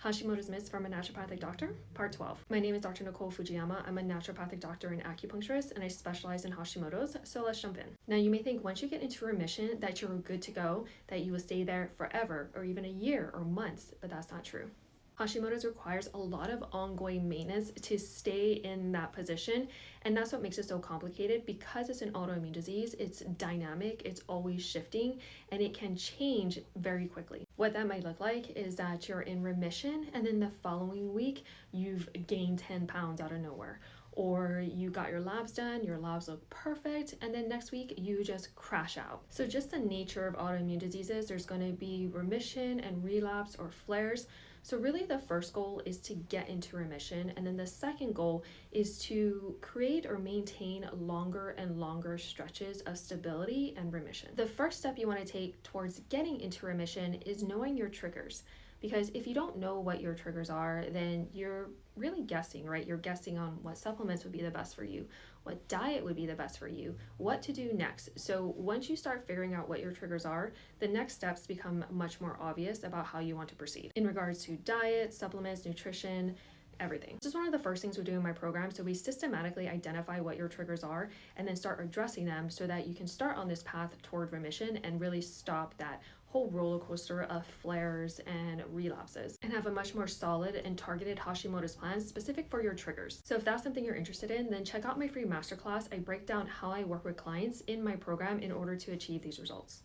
Hashimoto's myths from a naturopathic doctor, part 12. My name is Dr. Nicole Fujiyama. I'm a naturopathic doctor and acupuncturist, and I specialize in Hashimoto's, so let's jump in. Now, you may think once you get into remission that you're good to go, that you will stay there forever, or even a year or months, but that's not true. Hashimoto's requires a lot of ongoing maintenance to stay in that position, and that's what makes it so complicated. Because it's an autoimmune disease, it's dynamic, it's always shifting, and it can change very quickly. What that might look like is that you're in remission, and then the following week you've gained 10 pounds out of nowhere. Or you got your labs done, your labs look perfect, and then next week you just crash out. So just the nature of autoimmune diseases, there's going to be remission and relapse or flares. So really the first goal is to get into remission, and then the second goal is to create or maintain longer and longer stretches of stability and remission. The first step you want to take towards getting into remission is knowing your triggers. Because if you don't know what your triggers are, then you're really guessing, right? You're guessing on what supplements would be the best for you, what diet would be the best for you, what to do next. So once you start figuring out what your triggers are, the next steps become much more obvious about how you want to proceed in regards to diet, supplements, nutrition, everything. This is one of the first things we do in my program. So we systematically identify what your triggers are and then start addressing them so that you can start on this path toward remission and really stop that whole roller coaster of flares and relapses and have a much more solid and targeted Hashimoto's plan specific for your triggers. So if that's something you're interested in, then check out my free masterclass. I break down how I work with clients in my program in order to achieve these results.